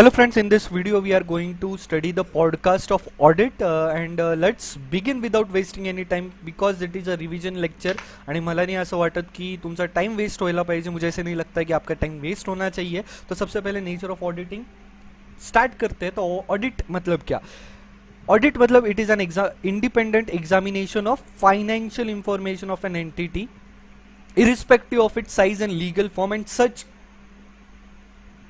Hello friends, in this video we are going to study the podcast of Audit and let's begin without wasting any time because it is a revision lecture आणि मला नाही असं वाटत की तुमचा time waste व्हायला पाहिजे. मुझे ऐसे नहीं लगता कि आपका टाइम वेस्ट होना चाहिए. तो सबसे पहले नेचर ऑफ ऑडिटिंग स्टार्ट करते हैं. तो ऑडिट मतलब क्या? ऑडिट मतलब it is an independent examination of financial information of an entity irrespective of its size and legal form, and such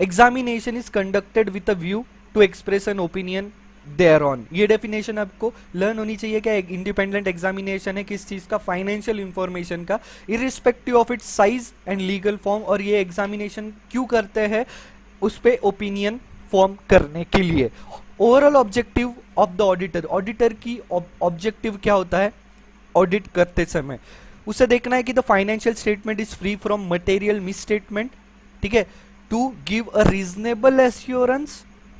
examination is conducted with a view to express an opinion thereon. ये definition आपको learn होनी चाहिए क्या एक independent examination है किस चीज का, फाइनेंशियल इंफॉर्मेशन का, irrespective of its size and legal form. और ये एग्जामिनेशन क्यों करते हैं? उस पे ओपिनियन फॉर्म करने के लिए. Overall objective of the auditor, auditor की ऑब्जेक्टिव क्या होता है ऑडिट करते समय? उसे देखना है कि the financial statement is free from material misstatement, ठीक है, to give a reasonable assurance.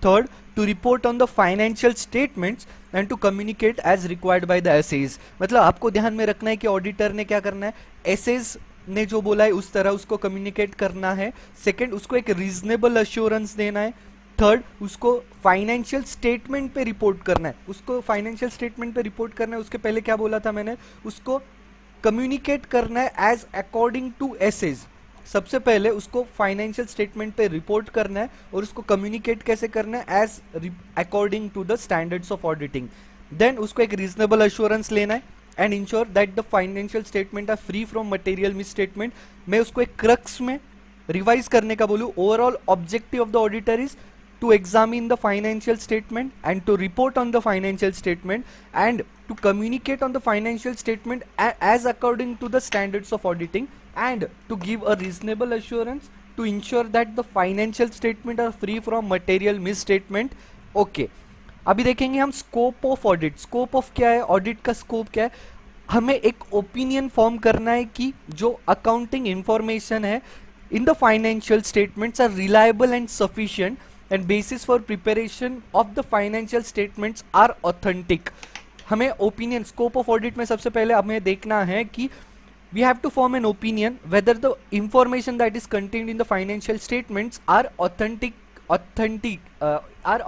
Third, to report on the financial statements and to communicate as required by the SAs. मतलब आपको ध्यान में रखना है कि ऑडिटर ने क्या करना है, एसेज ने जो बोला है उस तरह उसको कम्युनिकेट करना है. सेकंड, उसको एक रीजनेबल एश्योरेंस देना है. थर्ड, उसको फाइनेंशियल स्टेटमेंट पे रिपोर्ट करना है. उसको फाइनेंशियल स्टेटमेंट पे रिपोर्ट करना है. उसके पहले क्या बोला था मैंने, उसको कम्युनिकेट करना है एज अकॉर्डिंग टू एसेज. सबसे पहले उसको फाइनेंशियल स्टेटमेंट पे रिपोर्ट करना है और उसको कम्युनिकेट कैसे करना है, as according to the standards of auditing. Then उसको एक रीजनेबल एश्योरेंस लेना है and ensure that the financial statement are free from material misstatement. मैं उसको एक क्रक्स में रिवाइज करने का बोलूं, overall objective of the auditor is to examine the financial statement and to report on the financial statement and to communicate on the financial statement as according to the standards of auditing and to give a reasonable assurance to ensure that the financial statement are free from material misstatement. Okay, अभी देखेंगे हम scope of audit. Scope of क्या है, audit का scope क्या है? हमें एक ओपिनियन फॉर्म करना है कि जो अकाउंटिंग इंफॉर्मेशन है in the financial statements are reliable and sufficient and basis for preparation of the financial statements are authentic. हमें opinion scope of audit में सबसे पहले हमें देखना है कि we have to form an opinion whether the information that is contained in the financial statements are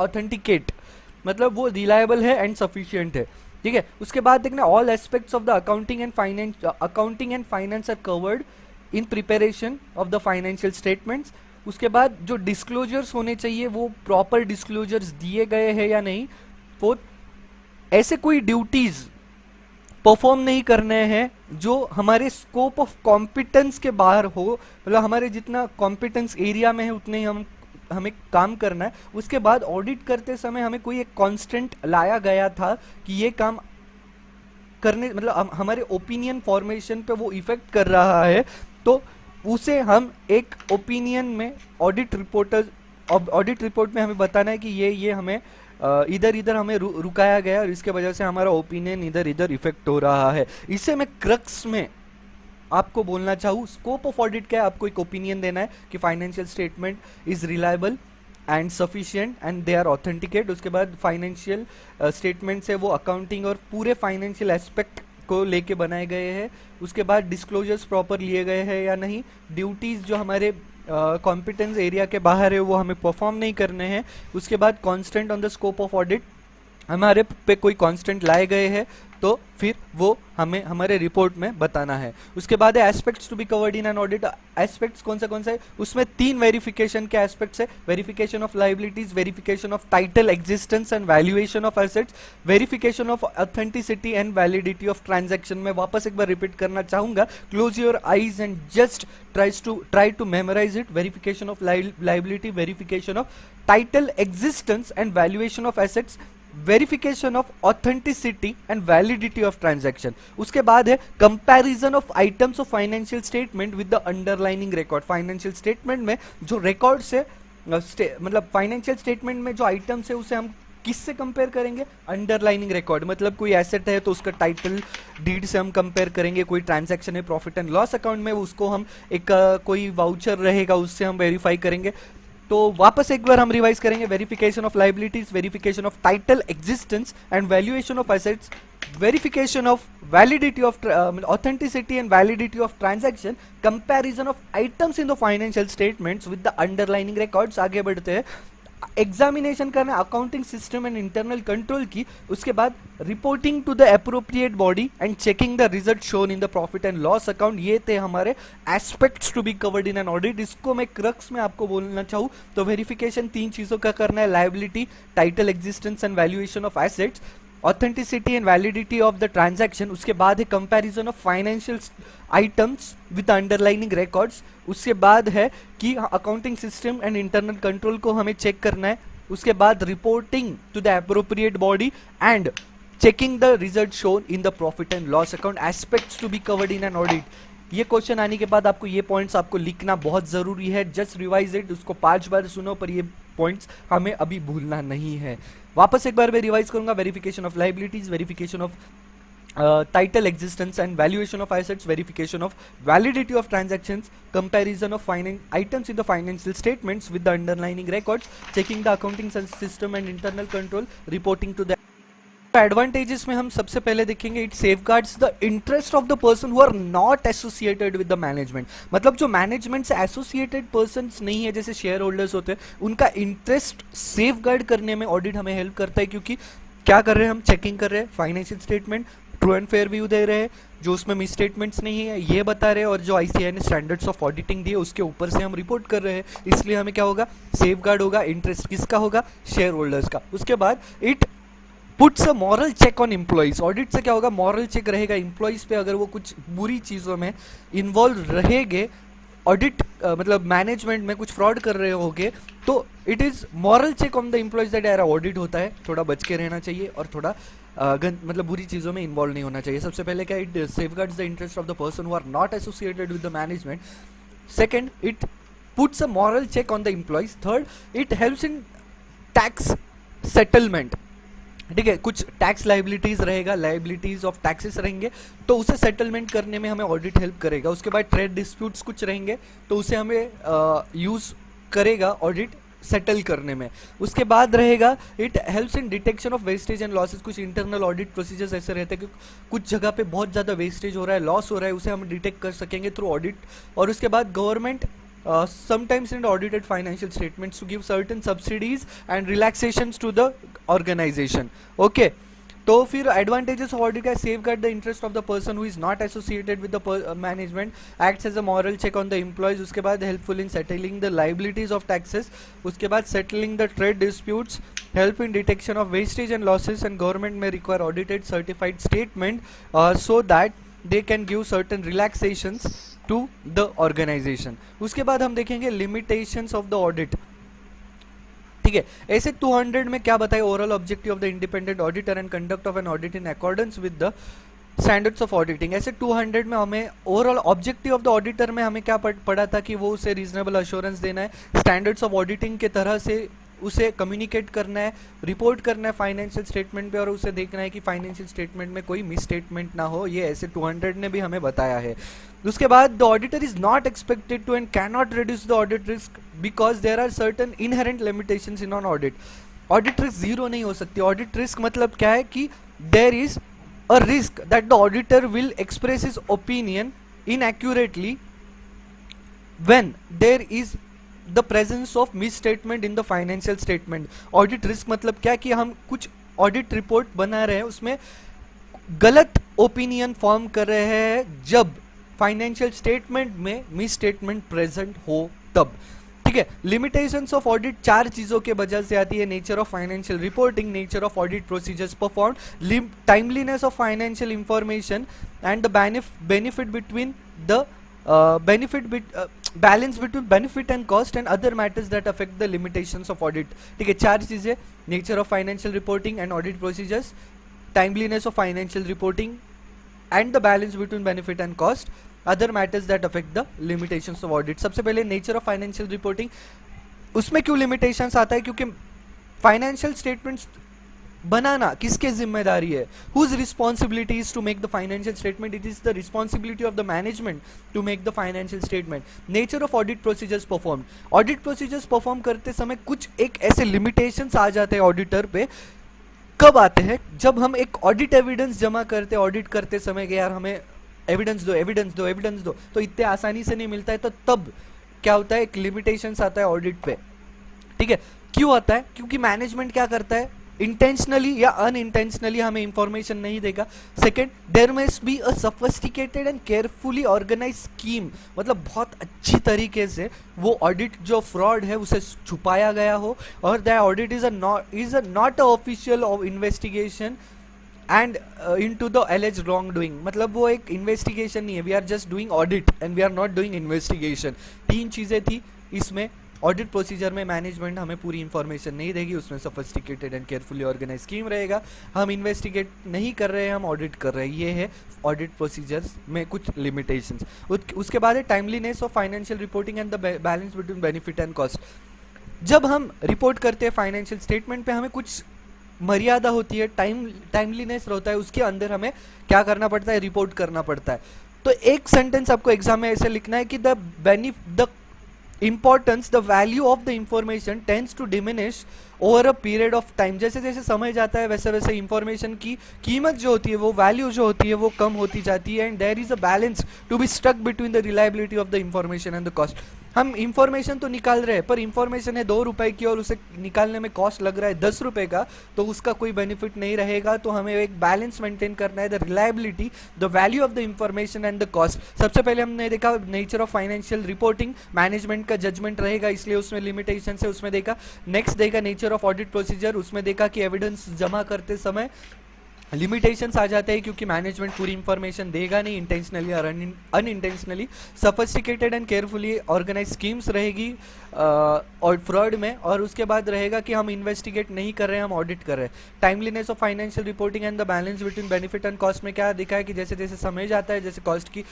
authenticate, मतलब वो reliable है and sufficient है, ठीक है. उसके बाद देखना all aspects of the accounting and finance are covered in preparation of the financial statements. उसके बाद जो डिस्क्लोजर्स होने चाहिए वो प्रॉपर डिस्क्लोजर्स दिए गए हैं या नहीं. फोर्थ, ऐसे कोई ड्यूटीज परफॉर्म नहीं करने हैं जो हमारे स्कोप ऑफ कॉम्पिटेंस के बाहर हो, मतलब हमारे जितना कॉम्पिटेंस एरिया में है उतने ही हमें काम करना है. उसके बाद ऑडिट करते समय हमें कोई एक कांस्टेंट लाया गया था कि ये काम करने, मतलब हमारे ओपिनियन फॉर्मेशन पे वो इफेक्ट कर रहा है, तो उसे हम एक ओपिनियन में ऑडिट रिपोर्ट में हमें बताना है कि ये हमें इधर हमें रुकाया गया और इसके वजह से हमारा ओपिनियन इधर इफेक्ट हो रहा है. इसे मैं क्रक्स में आपको बोलना चाहूँ. स्कोप ऑफ ऑडिट क्या है, आपको एक ओपिनियन देना है कि financial statement is reliable and sufficient and they are authenticate. उसके बाद फाइनेंशियल स्टेटमेंट से वो अकाउंटिंग और पूरे फाइनेंशियल एस्पेक्ट को लेके बनाए गए हैं. उसके बाद डिस्क्लोजर्स प्रॉपर लिए गए हैं या नहीं, ड्यूटीज जो हमारे कॉम्पिटेंस एरिया के बाहर है वो हमें परफॉर्म नहीं करने हैं. उसके बाद constant on the scope of audit, हमारे पे कोई कांस्टेंट लाए गए हैं तो फिर वो हमें हमारे रिपोर्ट में बताना है. उसके बाद है aspects to be covered in an audit. Aspects कौन सा है, उसमें 3 वेरिफिकेशन के एस्पेक्ट्स है. Verification of liabilities, verification of title existence and valuation of assets, verification of authenticity and validity of transaction. मैं वापस एक बार रिपीट करना चाहूंगा, close your eyes and just try to memorize it. Verification of liability, verification of title existence and valuation of assets, verification of authenticity and validity of transaction. उसके बाद है comparison of items of financial statement with the underlining record. Financial statement में जो records है, मतलब financial statement में जो items है उसे हम किससे कंपेयर करेंगे, अंडरलाइनिंग रिकॉर्ड. मतलब कोई एसेट है तो उसका टाइटल डीड से हम कंपेयर करेंगे. कोई ट्रांजैक्शन है प्रॉफिट एंड लॉस अकाउंट में, उसको हम एक कोई वाउचर रहेगा उससे हम वेरीफाई करेंगे. तो वापस एक बार हम रिवाइज करेंगे. Verification of liabilities, verification of title existence and valuation of assets, verification of validity of authenticity and validity of transaction, comparison of items in the financial statements with the underlining records. आगे बढ़ते हैं. Examination करना accounting system and internal control की, उसके बाद reporting to the appropriate body and checking the result shown in the profit and loss account. ये थे हमारे aspects to be covered in an audit. इसको मैं क्रक्स में आपको बोलना चाहूँ तो वेरिफिकेशन 3 चीजों का करना है, liability, title existence and valuation of assets, authenticity and validity of the transaction, उसके बाद है comparison of financial items with underlining records, उसके बाद है कि accounting system and internal control को हमें चेक करना है, उसके बाद reporting to the appropriate body and checking the result shown in the profit and loss account, aspects to be covered in an audit. ये क्वेश्चन आने के बाद आपको ये पॉइंट्स आपको लिखना बहुत जरूरी है, जस्ट रिवाइज इट, उसको 5 बार सुनो पर ये पॉइंट्स हमें अभी भूलना नहीं है। वापस एक बार मैं रिवाइज करूंगा, verification of liabilities, verification of title existence and valuation of assets, verification of validity of transactions, comparison of items in the financial statements with the underlying records, checking the accounting system and internal control, reporting to the advantages में हम सबसे पहले देखेंगे, it safeguards the interest of the person who are not associated with the management. मतलब जो management से associated persons नहीं है, जैसे शेयर होल्डर्स होते हैं, उनका इंटरेस्ट सेफगार्ड करने में ऑडिट हमें हेल्प करता है, क्योंकि क्या कर रहे हैं हम, चेकिंग कर रहे हैं, financial statement true and fair view दे रहे हैं, जो उसमें मिस स्टेटमेंट्स नहीं है ये बता रहे हैं, और जो आईसीएआई ने स्टैंडर्ड्स ऑफ ऑडिटिंग दिए उसके ऊपर से हम रिपोर्ट कर रहे हैं, इसलिए हमें क्या होगा, सेफगार्ड होगा, इंटरेस्ट किसका होगा, शेयर होल्डर्स का। उसके बाद it puts a moral check on employees, audit से क्या होगा, मॉरल चेक रहेगा एम्प्लॉइज पे, अगर वो कुछ बुरी चीज़ों में इन्वॉल्व रहेंगे, ऑडिट मतलब मैनेजमेंट में कुछ फ्रॉड कर रहे होगे, तो it is moral check on the employees that यार ऑडिट होता है, थोड़ा बच के रहना चाहिए और थोड़ा मतलब बुरी चीज़ों में इन्वॉल्व नहीं होना चाहिए। सबसे पहले क्या, it safeguards the interest of the person who are not associated with the management. Second, it puts a moral check on the employees. Third, it helps in tax settlement. ठीक है, कुछ टैक्स लाइबिलिटीज रहेगा, liabilities of taxes रहेंगे, तो उसे settlement करने में हमें ऑडिट हेल्प करेगा। उसके बाद ट्रेड डिस्प्यूट्स कुछ रहेंगे, तो उसे हमें यूज करेगा ऑडिट सेटल करने में। उसके बाद रहेगा, it helps in detection of wastage and losses. कुछ इंटरनल ऑडिट प्रोसीजर्स ऐसे रहते हैं कि कुछ जगह पे बहुत ज़्यादा वेस्टेज हो रहा है, लॉस हो रहा है, उसे हम डिटेक्ट कर सकेंगे थ्रू ऑडिट। और उसके बाद government sometimes in audited financial statements to give certain subsidies and relaxations to the organization. Okay, तो फिर एडवांटेजेस ऑफ ऑडिट का, safeguard the interest of the person who is not associated with the management, acts as a moral check on the employees. उसके बाद helpful in settling the liabilities of taxes. उसके बाद settling the trade disputes, help in detection of wastage and losses, and government may require audited certified statement so that they can give certain relaxations to the organization. उसके बाद हम देखेंगे limitations of the audit. ठीक है, ऐसे 200 में क्या बताए, overall objective of the independent auditor and conduct of an audit in accordance with the standards of auditing. ऐसे 200 में हमें overall objective of the auditor में हमें क्या पढ़ा था कि वो उसे रीजनेबल अश्योरेंस देना है, स्टैंडर्ड्स ऑफ ऑडिटिंग के तरह से उसे कम्युनिकेट करना है, रिपोर्ट करना है फाइनेंशियल स्टेटमेंट पे, और उसे देखना है कि फाइनेंशियल स्टेटमेंट में कोई मिस स्टेटमेंट ना हो। ये ऐसे 200 ने भी हमें बताया है। उसके बाद the auditor is not expected to and can not reduce the audit risk because there are certain inherent limitations in on audit. Audit risk zero नहीं हो सकती। ऑडिट रिस्क मतलब क्या है कि there is a risk that the auditor will express his opinion inaccurately when there is the presence of mis statement in the financial statement. Audit risk मतलब क्या कि हम कुछ ऑडिट रिपोर्ट बना रहे हैं, उसमें गलत ओपिनियन फॉर्म कर रहे हैं जब फाइनेंशियल स्टेटमेंट में मिस स्टेटमेंट प्रेजेंट हो तब। ठीक है, लिमिटेशंस ऑफ ऑडिट 4 चीजों के वजह से आती है, nature of financial reporting, nature of audit procedures performed, timeliness of financial information and the benefit between the balance between benefit and cost and other matters that affect the limitations of audit. ठीक है, 4 चीजें, nature of financial reporting and audit procedures, timeliness of financial reporting and the balance between benefit and cost, other matters that affect the limitations of audit. सबसे पहले nature of financial reporting, उसमें क्यों limitations आता है, क्योंकि financial statements बनाना किसके जिम्मेदारी है, whose responsibility is to make the financial statement? It is the responsibility of the management to make the financial statement. Nature of audit procedures performed, audit procedures perform करते समय कुछ एक ऐसे limitations आ जाते हैं ऑडिटर पे। कब आते हैं, जब हम एक ऑडिट एविडेंस जमा करते, ऑडिट करते समय कि यार हमें एविडेंस दो, एविडेंस दो, एविडेंस दो, तो इतने आसानी से नहीं मिलता है, तो तब क्या होता है, एक लिमिटेशंस आता है ऑडिट पे। ठीक है, क्यों आता है? क्योंकि मैनेजमेंट क्या करता है, इंटेंशनली या अनइंटेंशनली हमें इंफॉर्मेशन नहीं देगा। Second, there must be a sophisticated and carefully organise scheme, मतलब बहुत अच्छी तरीके से वो ऑडिट जो फ्रॉड है उसे छुपाया गया हो, और the audit is a not a official of investigation and into the alleged wrong doing, मतलब वो एक इन्वेस्टिगेशन नहीं है, we are just doing audit and we are not doing investigation. तीन चीजें थी इसमें। ऑडिट प्रोसीजर में मैनेजमेंट हमें पूरी इंफॉर्मेशन नहीं देगी, उसमें sophisticated and carefully organise scheme रहेगा, हम इन्वेस्टिगेट नहीं कर रहे हैं, हम ऑडिट कर रहे हैं, ये है ऑडिट प्रोसीजर्स में कुछ लिमिटेशंस। उसके बाद है timeliness of financial reporting and the balance between benefit and cost. जब हम रिपोर्ट करते हैं फाइनेंशियल स्टेटमेंट पे, हमें कुछ मर्यादा होती है, टाइमलीनेस होता है, उसके अंदर हमें क्या करना पड़ता है, रिपोर्ट करना पड़ता है। तो एक सेंटेंस आपको एग्जाम में ऐसे लिखना है कि the importance, the value of the information tends to diminish over a period of time। जैसे जैसे समय जाता है वैसे वैसे इंफॉर्मेशन की कीमत जो होती है, वो वैल्यू जो होती है, वो कम होती जाती है। And there is a balance to be stuck between the reliability of the information and the cost. हम इंफॉर्मेशन तो निकाल रहे हैं, पर इंफॉर्मेशन है 2 रुपए की और उसे निकालने में कॉस्ट लग रहा है 10 रुपए का, तो उसका कोई बेनिफिट नहीं रहेगा। तो हमें एक बैलेंस मेंटेन करना है, the reliability, the value of the information and the cost. सबसे पहले हमने देखा nature of financial reporting, management का जजमेंट रहेगा इसलिए उसमें लिमिटेशन है, उसमें देखा। नेक्स्ट देखा नेचर ऑफ ऑडिट प्रोसीजर, उसमें देखा कि एविडेंस जमा करते समय लिमिटेशंस आ जाते हैं क्योंकि मैनेजमेंट पूरी इंफॉर्मेशन देगा नहीं, इंटेंशनली और unintentionally. Sophisticated and carefully organise schemes रहेगी और फ्रॉड में, और उसके बाद रहेगा कि हम इन्वेस्टिगेट नहीं कर रहे हैं, हम ऑडिट कर रहे हैं। Timeliness of financial reporting and the balance between benefit and cost में क्या दिखा है कि जैसे जैसे समय जाता है, जैसे कॉस्ट की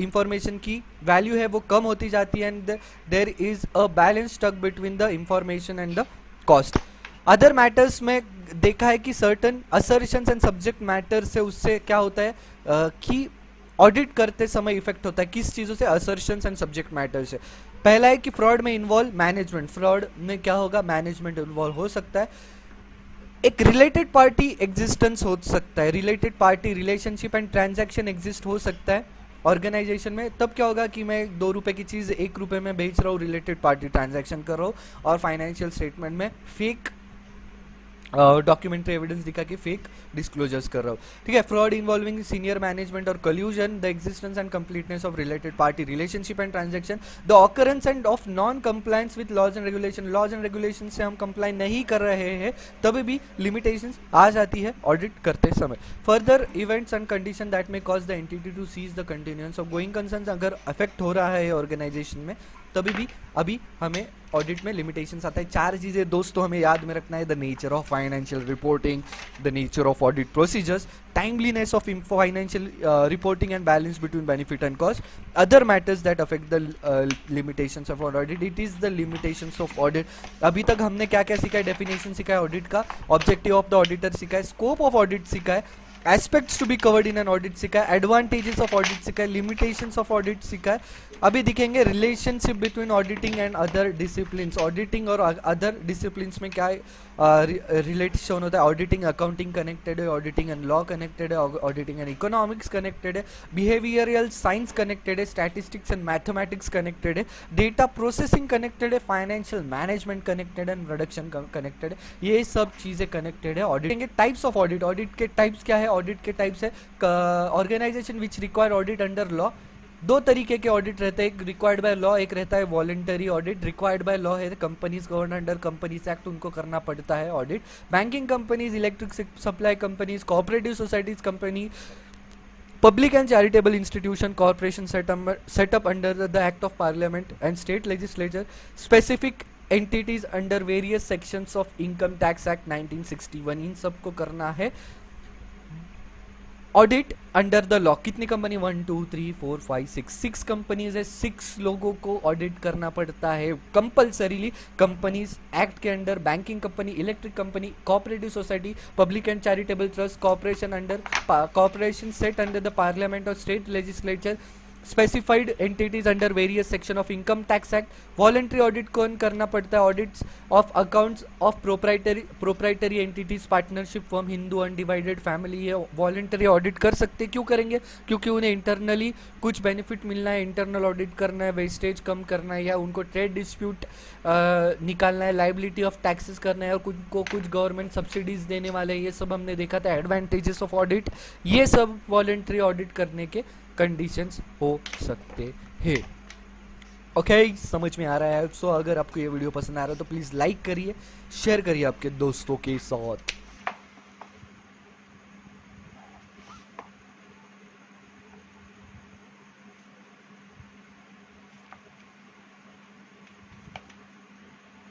इंफॉर्मेशन की वैल्यू है वो कम होती जाती है, and there is a balance stuck between the information and the cost. Other matters में देखा है कि certain assertions and subject matter से उससे क्या होता है कि ऑडिट करते समय इफेक्ट होता है। किस चीज़ों से? असर्शंस एंड सब्जेक्ट मैटर से। पहला है कि फ्रॉड में इन्वॉल्व मैनेजमेंट, फ्रॉड में क्या होगा, मैनेजमेंट इन्वॉल्व हो सकता है। एक रिलेटेड पार्टी एग्जिस्टेंस हो सकता है, related party relationship and transaction exist हो सकता है ऑर्गेनाइजेशन में। तब क्या होगा कि मैं 2 रुपए की चीज़ 1 रुपए में बेच रहा हूँ, रिलेटेड पार्टी ट्रांजैक्शन कर रहा हूँ, और फाइनेंशियल स्टेटमेंट में फेक डॉक्यूमेंट्री एविडेंस दिखा के फेक डिस्क्लोजर्स कर रहा हूँ, ठीक है। फ्रॉड इन्वॉल्विंग सीनियर मैनेजमेंट और collusion, the existence and completeness of related party relationship and transaction, the occurrence and of non compliance with laws and regulation, laws and regulation से हम कंप्लाई नहीं कर रहे हैं तभी भी लिमिटेशंस आ जाती है ऑडिट करते समय। Further events and condition that may cause the entity to cease the continuance of going concerns, अगर अफेक्ट हो रहा है ऑर्गेनाइजेशन में तभी भी अभी हमें ऑडिट में लिमिटेशंस आता है। 4 चीजें दोस्तों हमें याद में रखना है, the nature of financial reporting, the nature of audit procedures, timeliness of financial reporting and balance between benefit and cost, other matters that affect the limitations of audit, it is the limitations of audit. अभी तक हमने क्या क्या सीखा है, definition सीखा है audit का, ऑब्जेक्टिव ऑफ द ऑडिटर सीखा है, स्कोप ऑफ ऑडिट सीखा है, aspects to be covered in an audit सीखा है, एडवांटेजेस ऑफ ऑडिट सीखा है, लिमिटेशंस ऑफ ऑडिट सीखा है। अभी दिखेंगे relationship between auditing and other disciplines, auditing और अदर डिसिप्लिन्स में क्या रिलेशन होता है। ऑडिटिंग अकाउंटिंग कनेक्टेड है, ऑडिटिंग एंड लॉ कनेक्टेड है, ऑडिटिंग एंड इकोनॉमिक्स कनेक्टेड है, बिहेवियरल साइंस कनेक्टेड है, स्टैटिस्टिक्स एंड मैथमेटिक्स कनेक्टेड है, डेटा प्रोसेसिंग कनेक्टेड है, financial management connected and production connected है, ये सब चीजें कनेक्टेड है। ऑडिटिंग के टाइप्स ऑफ ऑडिट, ऑडिट के टाइप्स क्या है, ऑडिट के टाइप्स है organisation which require audit under law. 2 तरीके के ऑडिट रहते हैं, एक रिक्वायर्ड बाय लॉ, एक रहता है voluntary audit. Required by law है companies govern under companies act, उनको करना पड़ता है audit. Banking companies, electric supply companies, cooperative societies company, public and charitable institution corporation set up under the act of parliament and state legislature, specific entities under various sections of income tax act 1961, इन सबको करना है audit under the law. कितनी company, 1 2 3 4 5 6 companies है, 6 लोगों को audit करना पड़ता है कंपल्सरीली कंपनीज एक्ट के under. Banking company, electric company, cooperative society, public and charitable trust, corporation set under the parliament और state legislature, specified entities under various section of income tax act. Voluntary audit कौन करना पड़ता है? Audits of accounts of proprietary entities, partnership firm, Hindu undivided family है, voluntary audit कर सकते। क्यों करेंगे? क्योंकि उन्हें इंटरनली कुछ बेनिफिट मिलना है, इंटरनल ऑडिट करना है, वेस्टेज कम करना है, या उनको ट्रेड डिस्प्यूट निकालना है, लाइबिलिटी ऑफ टैक्सेस करना है, और कुछ गवर्नमेंट सब्सिडीज देने वाले हैं। ये सब हमने देखा था, एडवांटेजेस ऑफ ऑडिट। ये सब वॉलंटरी ऑडिट करने के कंडीशंस हो सकते हैं। ओके, समझ में आ रहा है? सो अगर आपको ये वीडियो पसंद आ रहा है तो प्लीज़ लाइक करिए, शेयर करिए आपके दोस्तों के साथ।